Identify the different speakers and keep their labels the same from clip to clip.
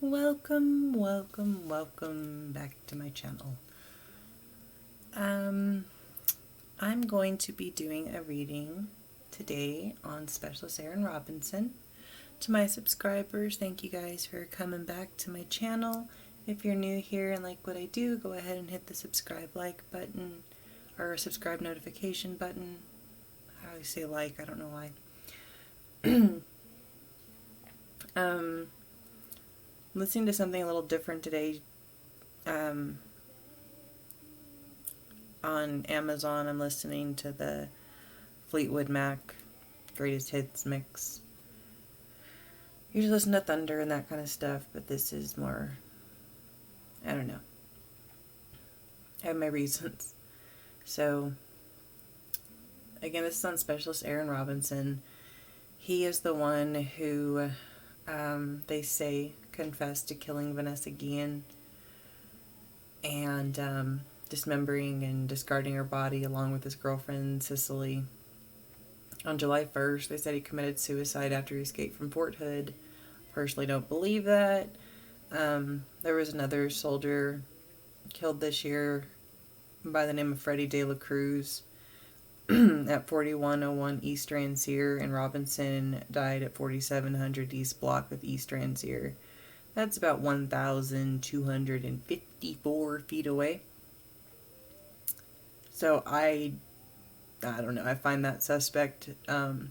Speaker 1: Welcome back to my channel. I'm going to be doing a reading today on Specialist Aaron Robinson. To my subscribers, thank you guys for coming back to my channel. If you're new here and like what I do, go ahead and hit the subscribe like button or subscribe notification button. I always say like, I don't know why. Listening to something a little different today. On Amazon, I'm listening to the Fleetwood Mac Greatest Hits mix. Usually listen to Thunder and that kind of stuff, but this is more, I don't know. I have my reasons. So, again, this is on Specialist Aaron Robinson. He is the one who, they say, confessed to killing Vanessa Guillén and dismembering and discarding her body along with his girlfriend Cecily. On July 1st, they said he committed suicide after he escaped from Fort Hood. Personally don't believe that. There was another soldier killed this year by the name of Freddie De La Cruz at 4101 East Ransier, and Robinson died at 4700 East Block with East Ransier. That's about 1,254 feet away. So I don't know, I find that suspect for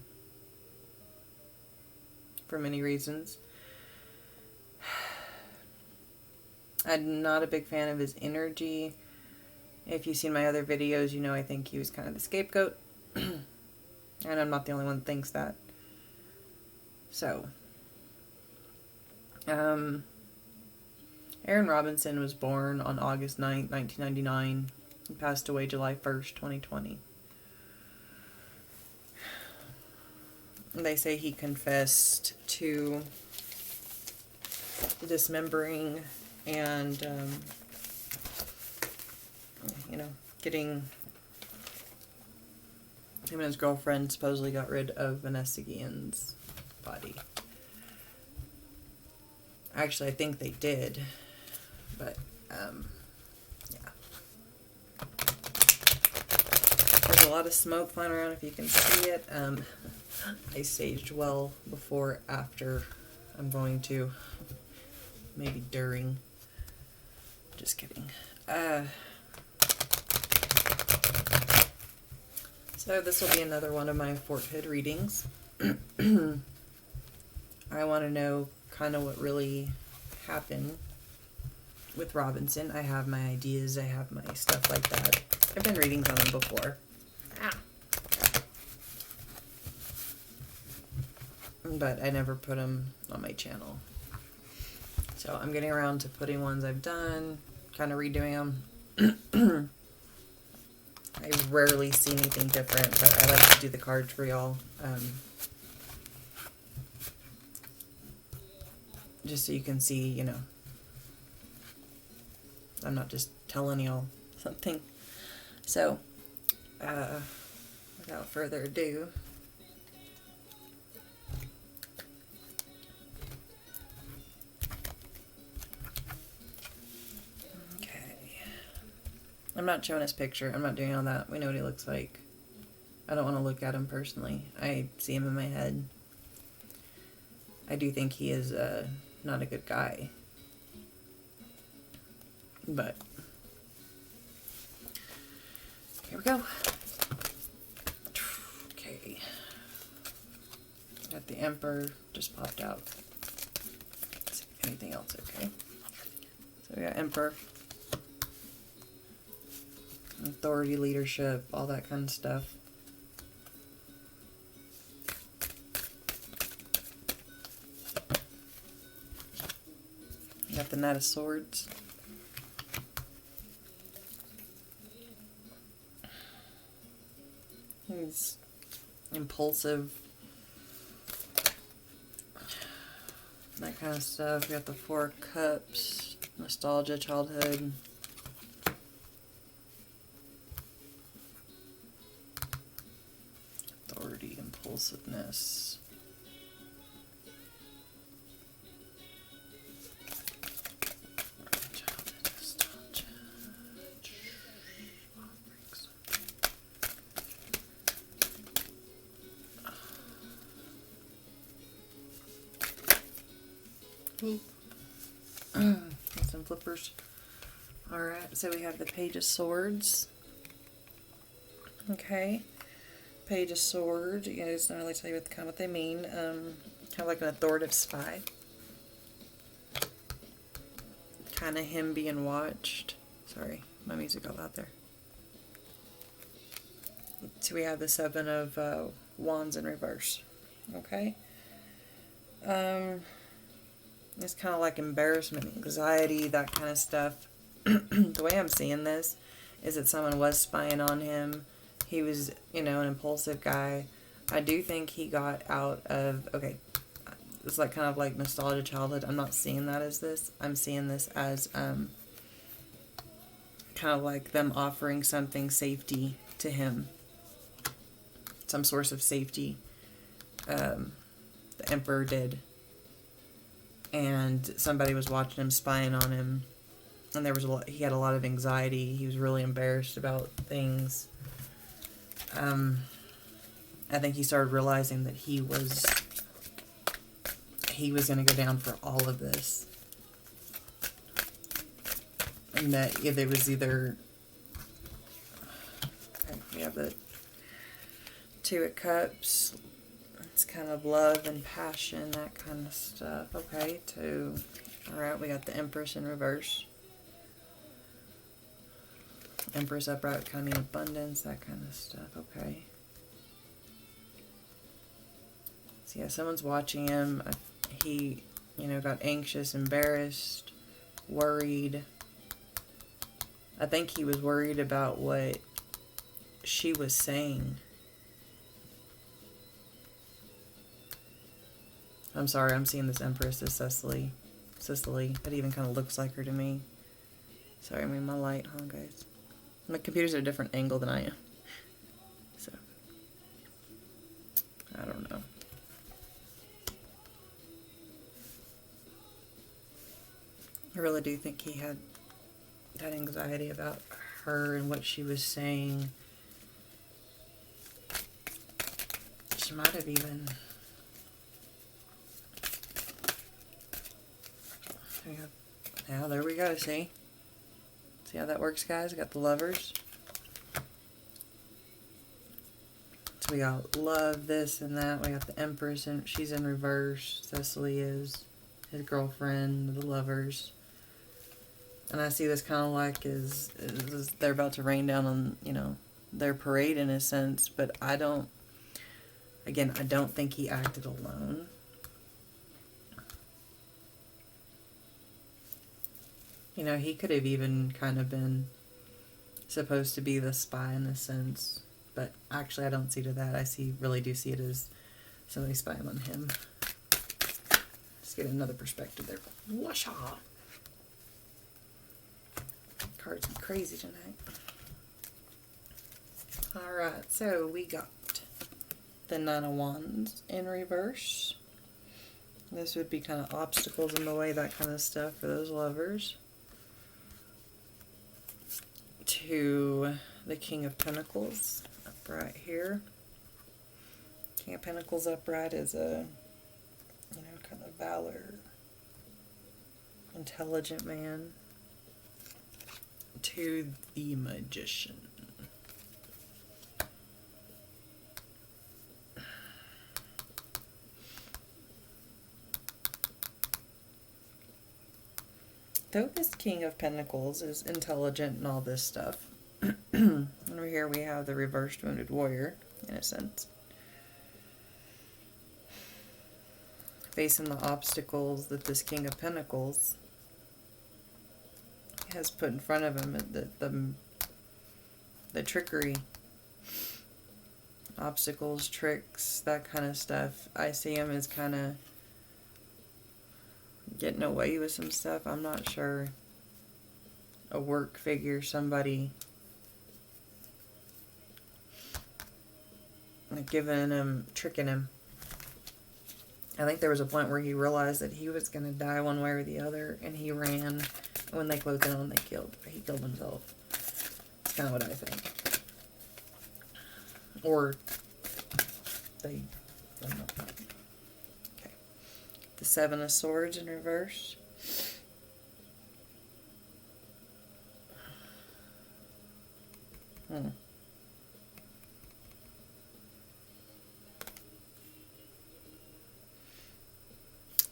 Speaker 1: many reasons. I'm not a big fan of his energy. If you've seen my other videos, you know I think he was kind of the scapegoat. And I'm not the only one that thinks that. So, Aaron Robinson was born on August 9th, 1999. He passed away July 1st, 2020. They say he confessed to dismembering and, getting him and his girlfriend supposedly got rid of Vanessa Guillén's body. Actually, I think they did, but, yeah. There's a lot of smoke flying around if you can see it. I staged well before, after. I'm going to. Maybe during. Just kidding. So this will be another one of my Fort Hood readings. I want to know kind of what really happened with Robinson. I have my ideas, I have my stuff like that. I've done readings on him before. But I never put them on my channel. So I'm getting around to putting ones I've done, kind of redoing them. I rarely see anything different, but I like to do the cards for y'all. Just so you can see, I'm not just telling y'all something. So, without further ado, I'm not showing his picture. I'm not doing all that. We know what he looks like. I don't want to look at him personally. I see him in my head. I do think he is not a good guy. But here we go. Okay. Got the Emperor just popped out. Let's see if anything else okay. So we got Emperor. Authority, leadership, all that kind of stuff. You got the Knight of Swords. He's impulsive. That kind of stuff. We got the Four of Cups, nostalgia, childhood. Impulsiveness. Some flippers. Alright, so we have the Page of Swords. Okay. Page of Swords. You know, it's not really tell you what they mean. Kind of like an authoritative spy. Kind of him being watched. Sorry, my music got loud there. So we have the Seven of Wands in reverse. Okay. It's kind of like embarrassment, anxiety, that kind of stuff. The way I'm seeing this is that someone was spying on him. He was, you know, an impulsive guy. I do think he got out of, okay, it's like kind of like nostalgia childhood. I'm not seeing that as this. I'm seeing this as kind of like them offering something safety to him. Some source of safety. The Emperor did. And somebody was watching him, spying on him. And there was he had a lot of anxiety. He was really embarrassed about things. I think he started realizing that he was going to go down for all of this. And that it was either... Okay, we have the Two of Cups. It's kind of love and passion, that kind of stuff. Okay, two. Alright, we got the Empress in reverse. Empress upright kind of mean abundance, that kind of stuff. Okay. So yeah, someone's watching him. He, you know, got anxious, embarrassed, worried. I think he was worried about what she was saying. I'm sorry, I'm seeing this Empress as Cecily. It even kind of looks like her to me. Sorry, I mean my light, huh, guys? My computer's at a different angle than I am. So, I don't know. I really do think he had that anxiety about her and what she was saying. She might have even... Now, there we go, see? See how that works, guys? Got the Lovers. So we got love, this and that. We got the Empress, and she's in reverse. Cecily is his girlfriend, the Lovers. And I see this kind of like is they're about to rain down on, you know, their parade in a sense. But I don't think he acted alone. You know, he could have even kind of been supposed to be the spy in a sense. But actually, I don't see to that. I really do see it as somebody spying on him. Let's get another perspective there. Washa! Cards are crazy tonight. Alright, so we got the Nine of Wands in reverse. This would be kind of obstacles in the way, that kind of stuff for those lovers. To the King of Pentacles upright here. King of Pentacles upright is a, you know, kind of valor, intelligent man. To the Magician. Though this King of Pentacles is intelligent and all this stuff, over here we have the reversed Wounded Warrior, in a sense. Facing the obstacles that this King of Pentacles has put in front of him, the trickery, obstacles, tricks, that kind of stuff. I see him as kind of getting away with some stuff. I'm not sure. A work figure, somebody like giving him, tricking him. I think there was a point where he realized that he was going to die one way or the other, and he ran. When they closed in on him, he killed himself. That's kind of what I think. Or they, I don't know. Okay. the Seven of Swords in reverse. The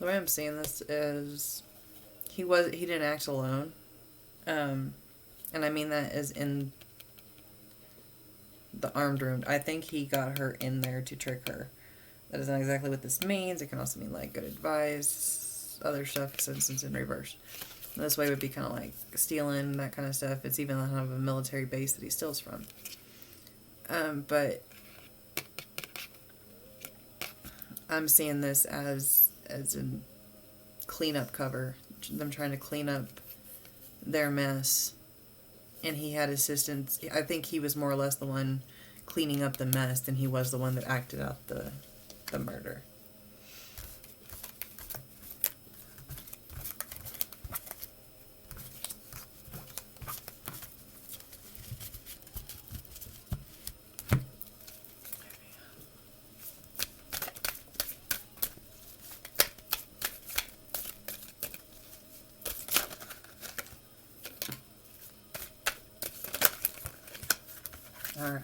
Speaker 1: way I'm seeing this is he didn't act alone. And I mean that as in the armed room. I think he got her in there to trick her. That is not exactly what this means. It can also mean like good advice, other stuff since it's in reverse. And this way would be kind of like stealing, that kind of stuff. It's even kind of a military base that he steals from. But I'm seeing this as a cleanup cover. Them trying to clean up their mess. And he had assistants. I think he was more or less the one cleaning up the mess than he was the one that acted out the murder. Alright,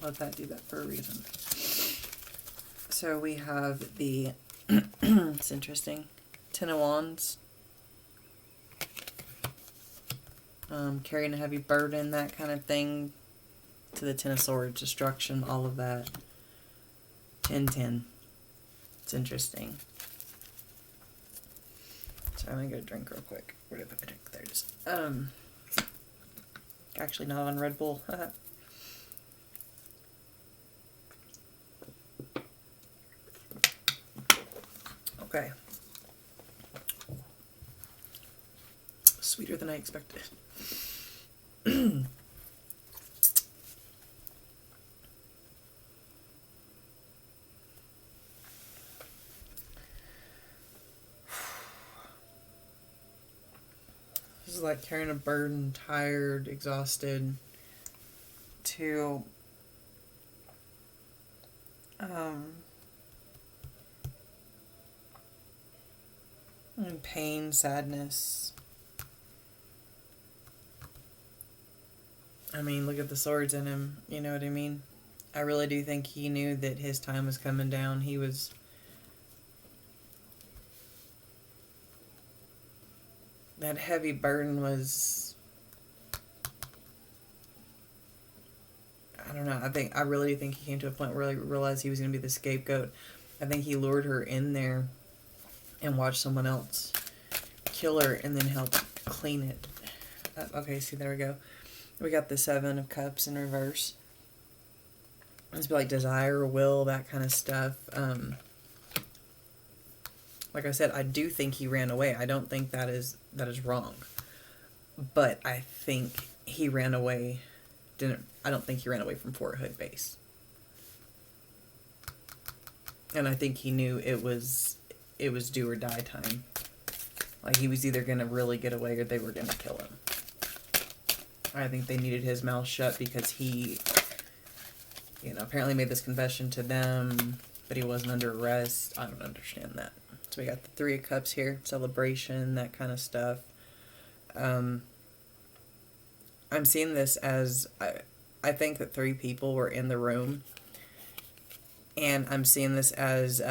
Speaker 1: let that do that for a reason. So we have the, it's interesting, Ten of Wands. Carrying a heavy burden, that kind of thing, to the Ten of Swords, destruction, all of that. 10-10. It's interesting. So I'm going to get a drink real quick. Where did I put my drink? There it is. Actually not on Red Bull. Okay. Sweeter than I expected. This is like carrying a burden, tired, exhausted, to and pain, sadness. I mean, look at the swords in him, you know what I mean? I really do think he knew that his time was coming down. He was... That heavy burden was... I don't know. I really do think he came to a point where he realized he was going to be the scapegoat. I think he lured her in there and watched someone else kill her and then help clean it. Okay, see, there we go. We got the Seven of Cups in reverse. It's like desire, will, that kind of stuff. Like I said, I do think he ran away. I don't think that is wrong. But I think he ran away. I don't think he ran away from Fort Hood base. And I think he knew it was do or die time. Like he was either going to really get away or they were going to kill him. I think they needed his mouth shut because he, apparently made this confession to them, but he wasn't under arrest. I don't understand that. So we got the Three of Cups here, celebration, that kind of stuff. I'm seeing this as, I think that 3 people were in the room, and I'm seeing this as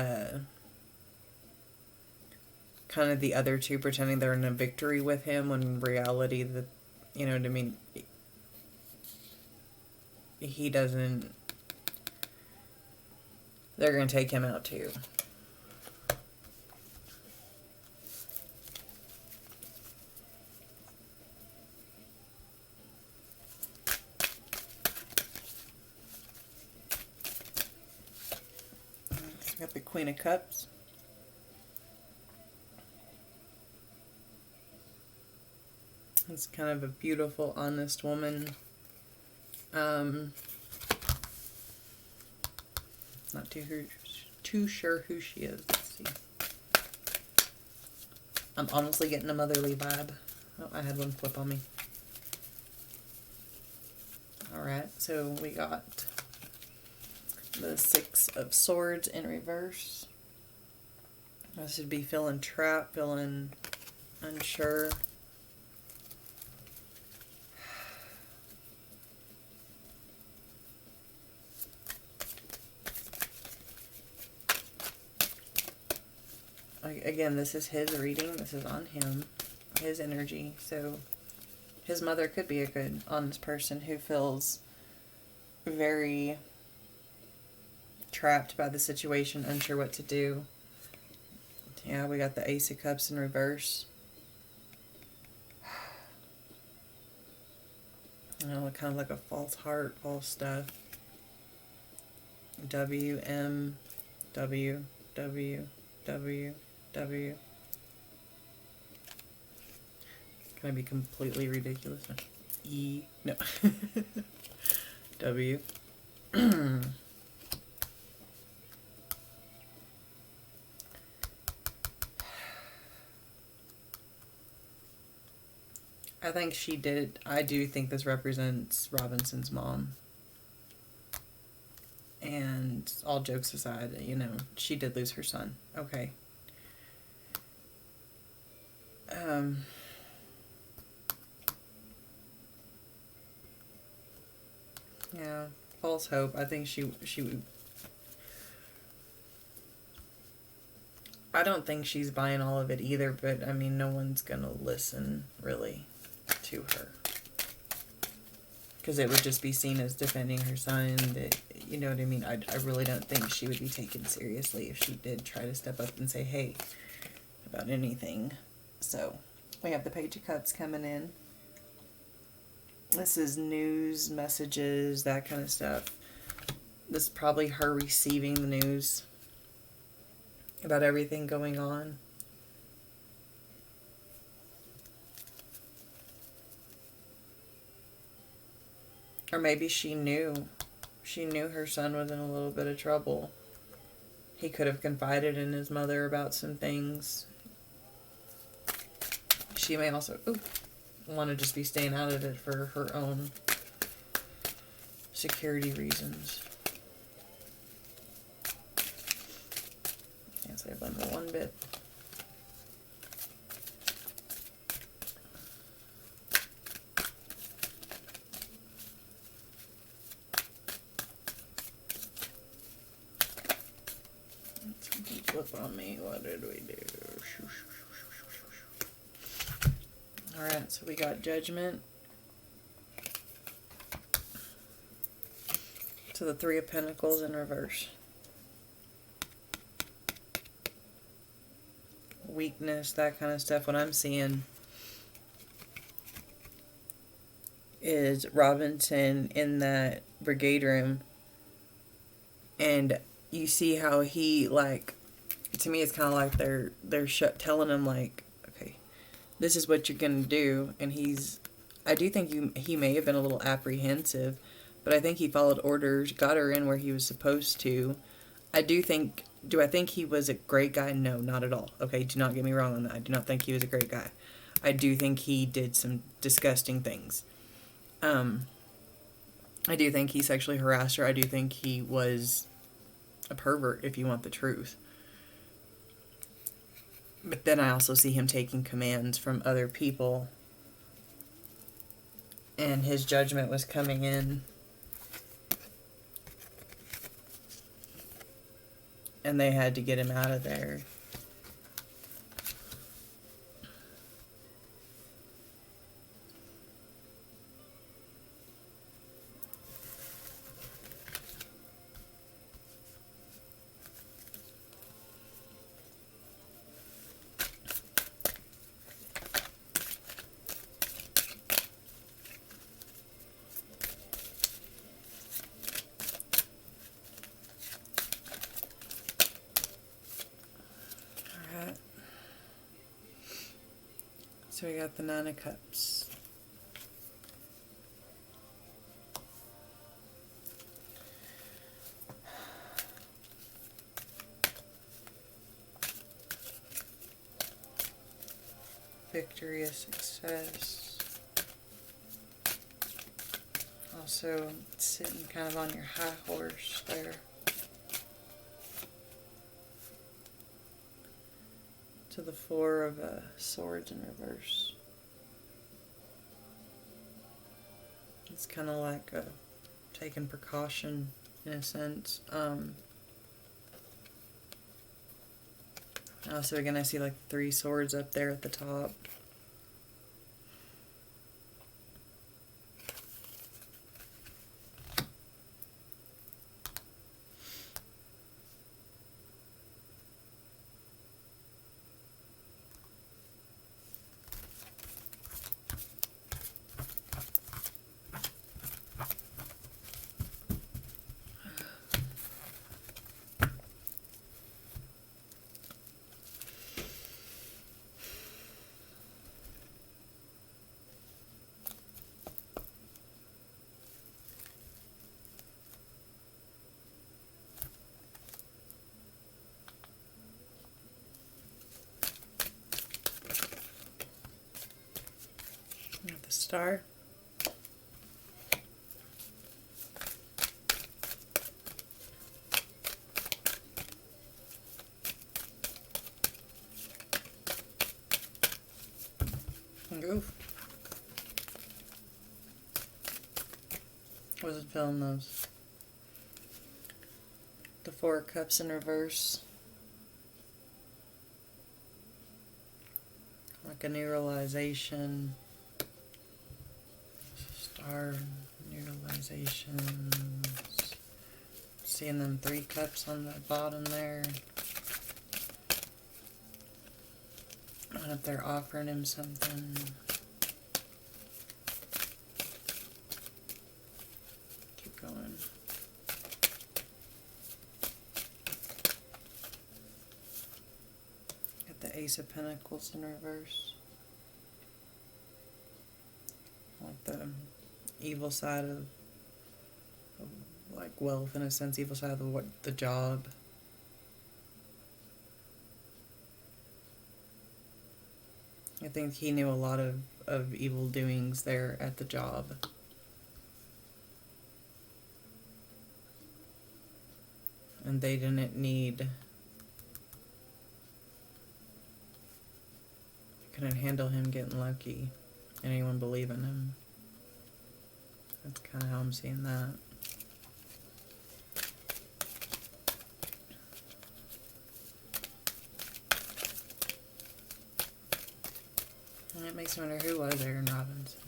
Speaker 1: kind of the other 2 pretending they're in a victory with him, when in reality, you know what I mean, he doesn't, they're going to take him out too. We got the Queen of Cups. It's kind of a beautiful, honest woman. Not too sure who she is. Let's see. I'm honestly getting a motherly vibe. Oh, I had one flip on me. Alright, so we got the Six of Swords in reverse. This would be feeling trapped, feeling unsure. Again, this is his reading. This is on him, his energy. So his mother could be a good, honest person who feels very trapped by the situation, unsure what to do. Yeah, we got the Ace of Cups in reverse. You know, kind of like a false heart, false stuff. W, M, W, W, W, W. Can I be completely ridiculous? E, no. W. I think she did. I do think this represents Robinson's mom. And all jokes aside, you know, she did lose her son. Okay. Yeah, false hope. I think she would. I don't think she's buying all of it either, but I mean, no one's gonna listen really to her, because it would just be seen as defending her son. That, you know what I mean? I really don't think she would be taken seriously if she did try to step up and say, hey, about anything. So we have the Page of Cups coming in. This is news, messages, that kind of stuff. This is probably her receiving the news about everything going on. Or maybe she knew her son was in a little bit of trouble. He could have confided in his mother about some things. She may also want to just be staying out of it for her own security reasons. Can't say I blame her one bit. Flip on me. What did we do? Alright, so we got Judgment. So the Three of Pentacles in reverse. Weakness, that kind of stuff. What I'm seeing is Robinson in that brigade room, and you see how he, like, to me it's kind of like they're telling him, like, okay, this is what you're gonna do, and I do think he may have been a little apprehensive, but I think he followed orders, got her in where he was supposed to. Do I think he was a great guy? No, not at all. Okay, do not get me wrong on that. I do not think he was a great guy. I do think he did some disgusting things. I do think he sexually harassed her. I do think he was a pervert, if you want the truth. But then I also see him taking commands from other people, and his judgment was coming in, and they had to get him out of there. So we got the Nine of Cups. Victory, a success. Also sitting kind of on your high horse there. to the Four of Swords in reverse. It's kind of like taking precaution in a sense. Also, again, I see like 3 swords up there at the top. Got the Star. Oof. Wasn't feeling those. The Four of Cups in reverse. Like a new realization. Star, new realizations. Seeing them 3 cups on the bottom there. I don't know if they're offering him something. Keep going. Got the Ace of Pentacles in reverse. Like the evil side of like wealth in a sense, evil side of the job. I think he knew a lot of evil doings there at the job. And they didn't need, couldn't handle him getting lucky. Anyone believe in him. That's kind of how I'm seeing that. And it makes me wonder who was Aaron Robinson.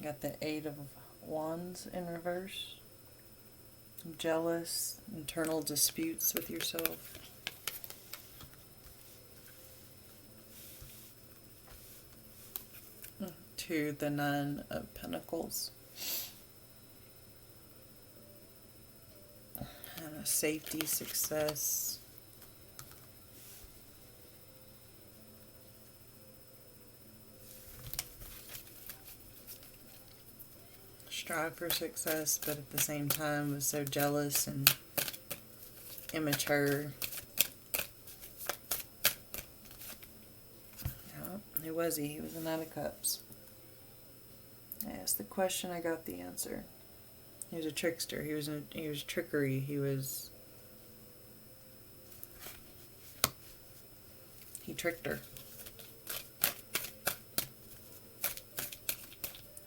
Speaker 1: Got the Eight of Wands in reverse. Jealous, internal disputes with yourself. To the Nine of Pentacles. And a safety, success. Strive for success, but at the same time was so jealous and immature. Yeah, who was he? He was a Knight of Cups. I asked the question, I got the answer. He was a trickster. He was trickery. He tricked her.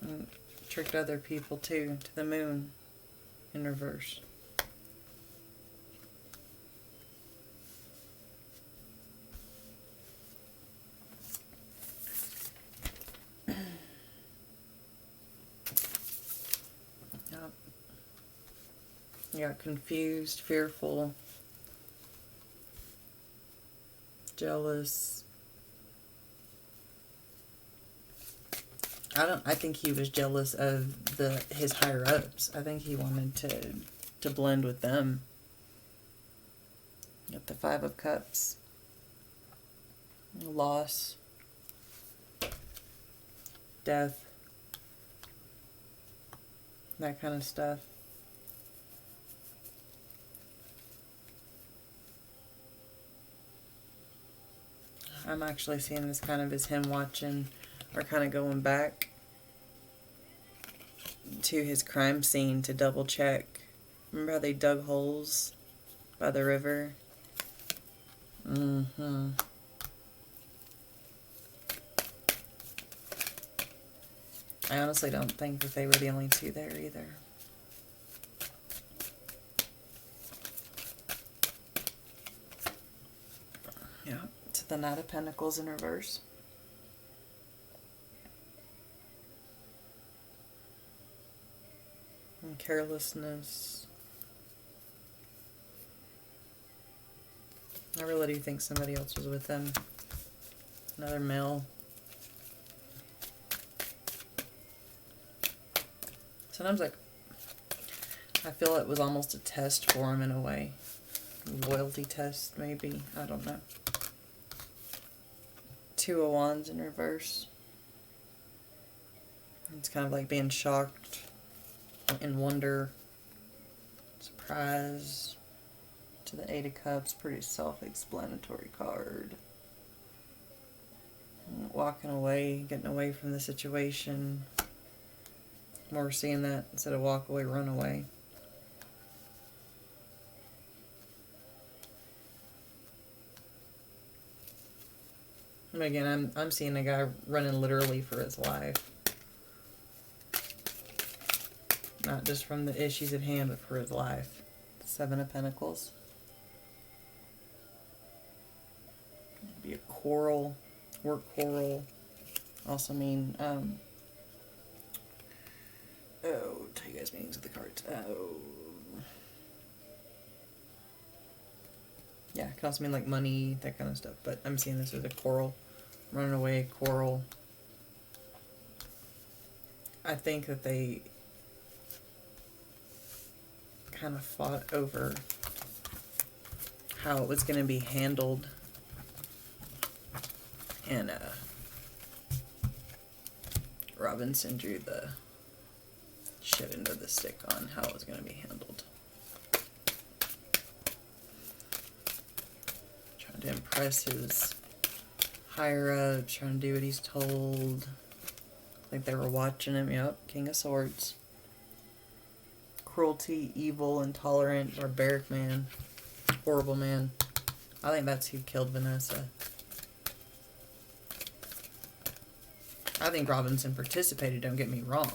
Speaker 1: And tricked other people too, to the Moon in reverse. Yep. You got confused, fearful, jealous. I think he was jealous of his higher ups. I think he wanted to blend with them. Got the Five of Cups. Loss. Death. That kind of stuff. I'm actually seeing this kind of as him watching or kind of going back to his crime scene to double check. Remember how they dug holes by the river? Mm-hmm. I honestly don't think that they were the only two there either. Yeah, to the Knight of Pentacles in reverse. And carelessness. I really do think somebody else was with them. Another male. Sometimes, like, I feel it was almost a test for him in a way. Loyalty test, maybe. I don't know. Two of Wands in reverse. It's kind of like being shocked, in wonder, surprise. To the Eight of Cups, pretty self-explanatory card. Walking away, getting away from the situation. More seeing that instead of walk away, run away. And again, I'm seeing a guy running literally for his life. Not just from the issues at hand, but for his life. Seven of Pentacles. Be a quarrel, work quarrel. Also mean, oh, tell you guys meanings of the cards. Oh. Yeah, it can also mean like money, that kind of stuff. But I'm seeing this as a quarrel. Running away, quarrel. I think that they kind of fought over how it was going to be handled. And Robinson drew the shit into the stick on how it was going to be handled. Trying to impress his higher up, trying to do what he's told. Like they were watching him. Yep, King of Swords. Cruelty, evil, intolerant, barbaric man. Horrible man. I think that's who killed Vanessa. I think Robinson participated, don't get me wrong.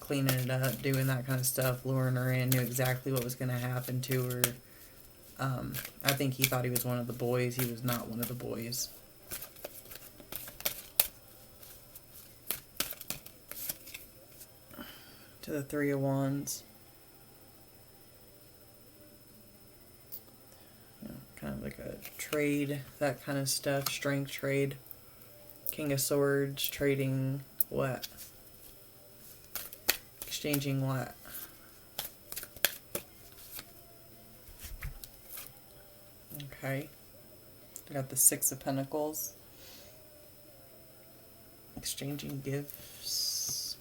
Speaker 1: Cleaning it up, doing that kind of stuff, luring her in, knew exactly what was going to happen to her. I think he thought he was one of the boys. He was not one of the boys. To the Three of Wands. You know, kind of like a trade, that kind of stuff, strength trade. King of Swords, trading what? Exchanging what? Okay. I got the Six of Pentacles. Exchanging gifts.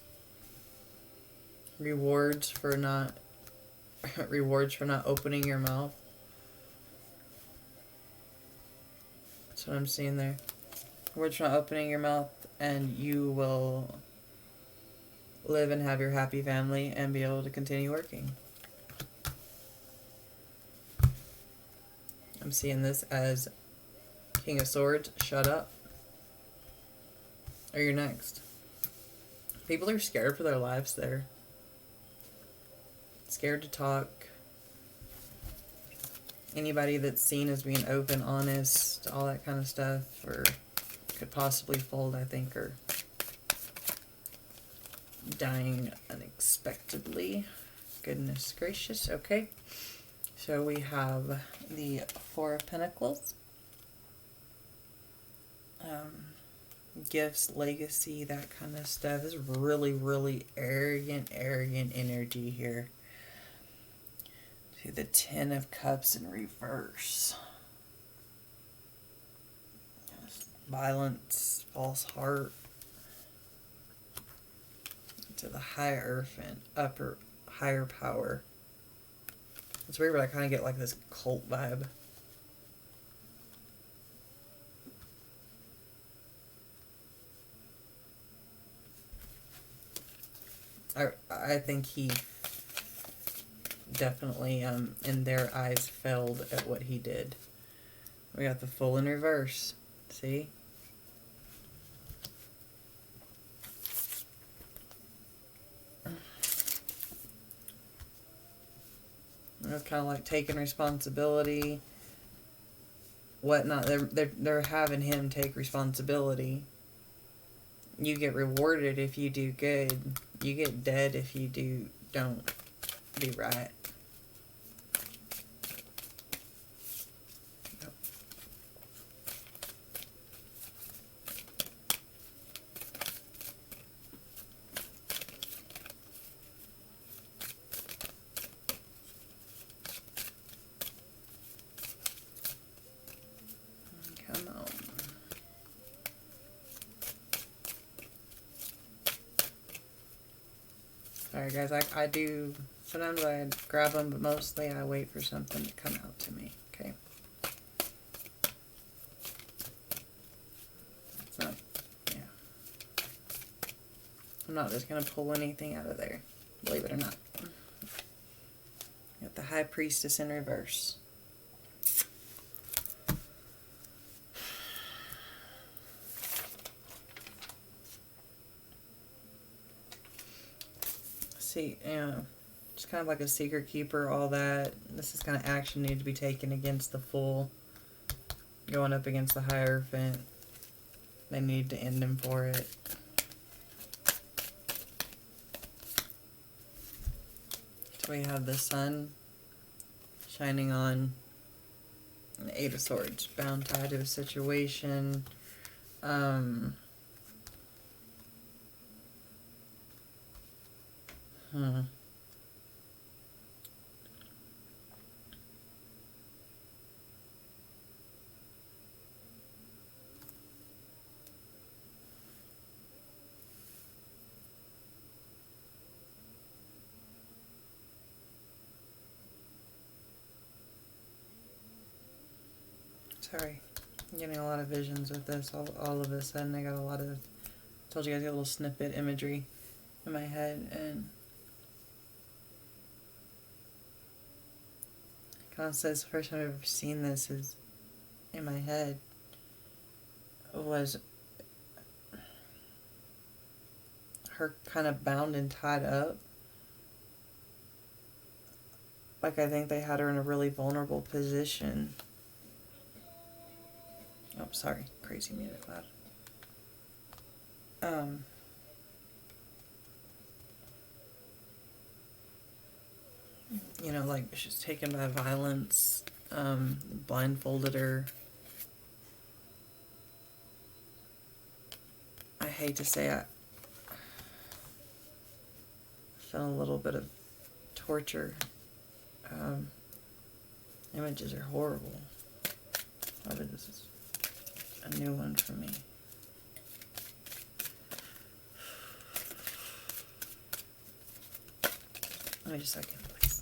Speaker 1: Rewards for not opening your mouth. That's what I'm seeing there. Rewards for not opening your mouth, and you will live and have your happy family and be able to continue working. I'm seeing this as King of Swords, shut up. Or you're next. People are scared for their lives there. Scared to talk. Anybody that's seen as being open, honest, all that kind of stuff, or could possibly fold, I think, are dying unexpectedly. Goodness gracious. Okay. So we have the Four of Pentacles. Gifts, legacy, that kind of stuff. This is really, really arrogant energy here. To the Ten of Cups in reverse. Violence, false heart. To the Hierophant, higher power. It's weird, but I kind of get like this cult vibe. I think he definitely, in their eyes, failed at what he did. We got the Fool in reverse. See? It's kind of like taking responsibility, whatnot. They're having him take responsibility. You get rewarded if you do good. You get dead if you don't do right. Come on. Sorry guys, I do, sometimes I grab them, but mostly I wait for something to come out to me, okay? It's not, yeah. I'm not just going to pull anything out of there, believe it or not. Got the High Priestess in reverse. See, it's kind of like a secret keeper, all that. This is kind of action needed to be taken against the Fool. Going up against the Hierophant. They need to end him for it. So we have the Sun shining on an Eight of Swords. Bound, tied to a situation. Sorry, I'm getting a lot of visions with this. All of a sudden, I got a lot of, I told you guys, I got a little snippet imagery in my head, and kind of says the first time I've ever seen this is in my head was her kind of bound and tied up. Like, I think they had her in a really vulnerable position. Oh, sorry. Crazy music loud. You know, like, she's taken by violence, blindfolded her. I hate to say I felt a little bit of torture. Images are horrible. Maybe this is a new one for me. Let me just a second, please.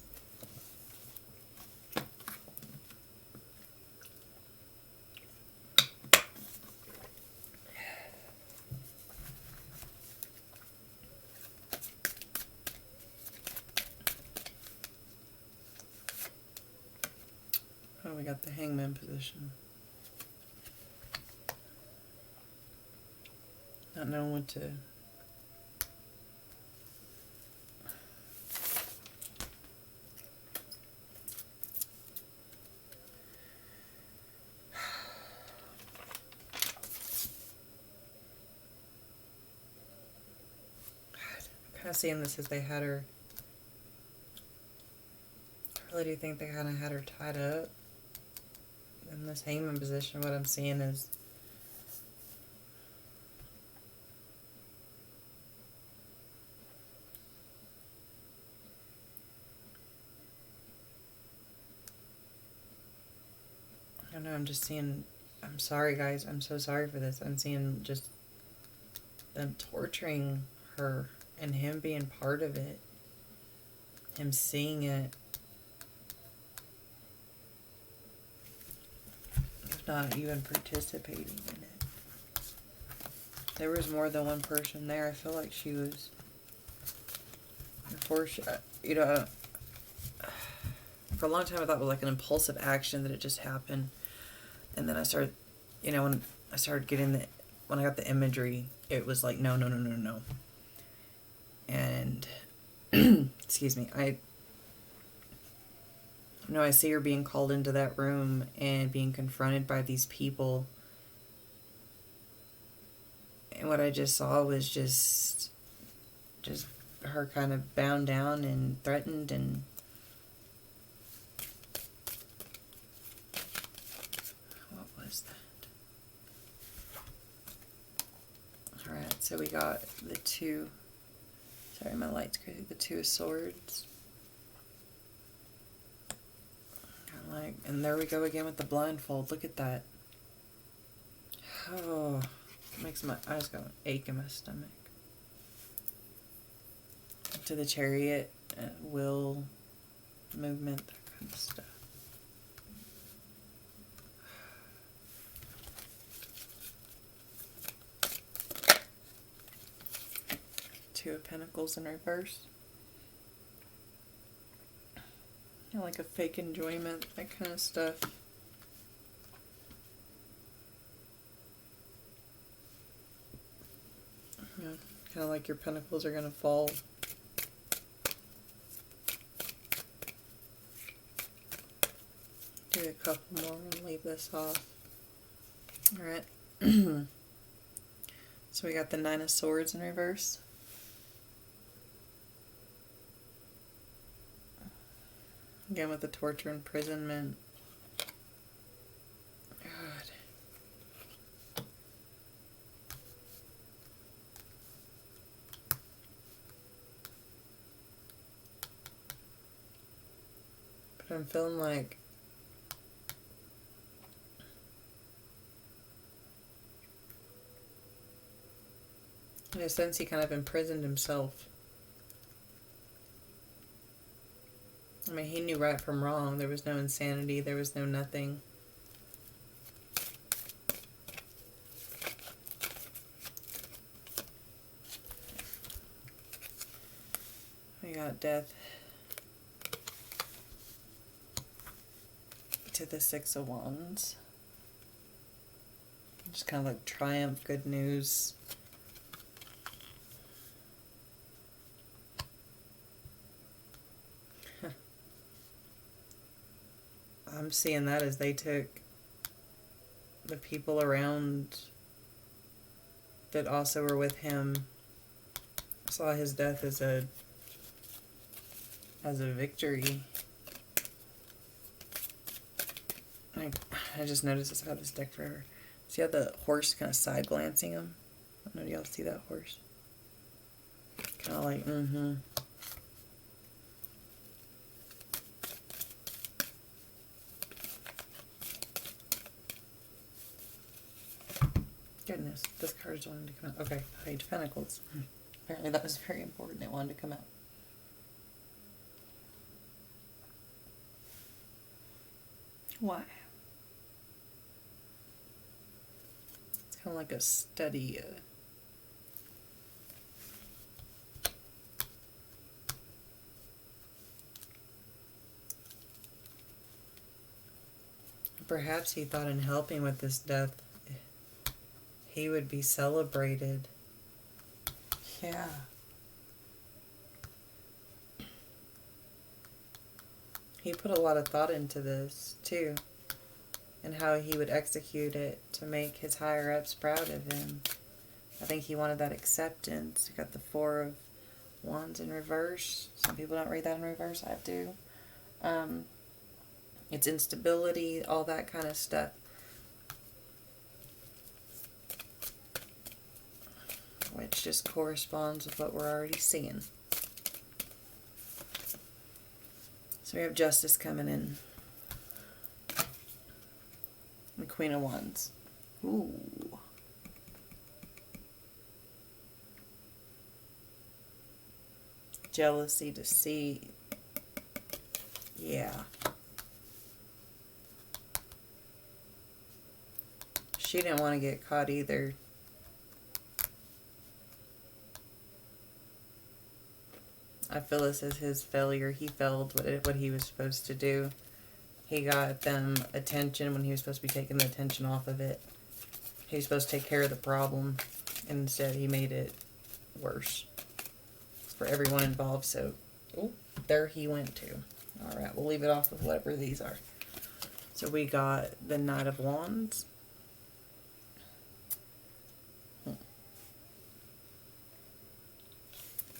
Speaker 1: Oh, we got the Hangman position. Not knowing what to... kind of seeing this as they had her... I really do think they kind of had her tied up. In this Hangman position, what I'm seeing is... I don't know, I'm just seeing... I'm sorry, guys. I'm so sorry for this. I'm seeing just them torturing her and him being part of it. Him seeing it. If not even participating in it. There was more than one person there. I feel like she was For you know, for a long time I thought it was like an impulsive action that it just happened, and then I started, you know, when I started getting when I got the imagery, it was like no, no, no, no, no. And excuse me, I see her being called into that room and being confronted by these people, and what I just saw was just her kind of bound down and threatened, and what was that? Alright, so we got the two, sorry my light's crazy, the Two of Swords. Like, and there we go again with the blindfold. Look at that. Oh, it makes my eyes go ache in my stomach. To the Chariot, will, movement, that kind of stuff. Two of Pentacles in reverse. You know, like a fake enjoyment, that kind of stuff. Yeah, kind of like your pentacles are going to fall. Do a couple more and leave this off. Alright. So we got the Nine of Swords in reverse. Again with the torture, imprisonment. God. But I'm feeling like in a sense, he kind of imprisoned himself. I mean, he knew right from wrong. There was no insanity. There was no nothing. We got death to the Six of Wands. Just kind of like triumph, good news. I'm seeing that as they took the people around that also were with him. I saw his death as a victory. I just noticed this about this deck forever. See how the horse kind of side glancing him? I don't know, do y'all see that horse? Kind of like, Goodness, this card's wanted to come out. Okay, Page of Pentacles. Apparently that was very important. It wanted to come out. Why? It's kind of like a study. Perhaps he thought in helping with this death, he would be celebrated. Yeah. He put a lot of thought into this, too, and how he would execute it to make his higher-ups proud of him. I think he wanted that acceptance. You got the Four of Wands in reverse. Some people don't read that in reverse. I do. It's instability, all that kind of stuff. Which just corresponds with what we're already seeing. So we have Justice coming in. The Queen of Wands. Ooh. Jealousy, deceit. Yeah. She didn't want to get caught either. I feel this is his failure. He failed what he was supposed to do. He got them attention when he was supposed to be taking the attention off of it. He was supposed to take care of the problem, and instead he made it worse for everyone involved. So, oh, there he went to. All right, we'll leave it off with whatever these are. So we got the Knight of Wands.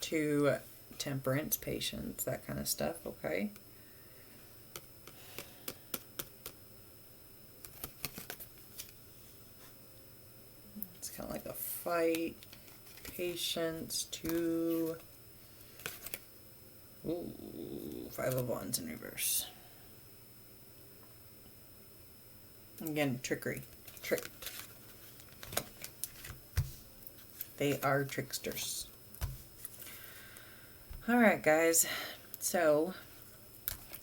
Speaker 1: To Temperance, patience, that kind of stuff, okay. It's kind of like a fight, patience, to Five of Wands in reverse. Again, trickery, tricked. They are tricksters. Alright guys, so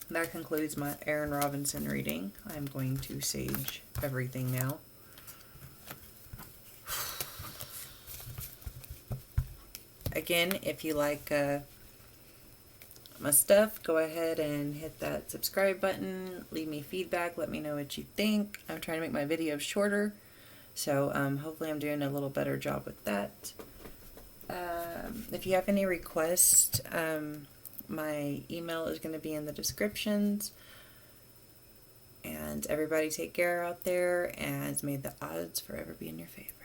Speaker 1: that concludes my Aaron Robinson reading. I'm going to sage everything now. Again, if you like my stuff, go ahead and hit that subscribe button. Leave me feedback. Let me know what you think. I'm trying to make my videos shorter, so hopefully I'm doing a little better job with that. If you have any requests, my email is going to be in the descriptions. And everybody take care out there, and may the odds forever be in your favor.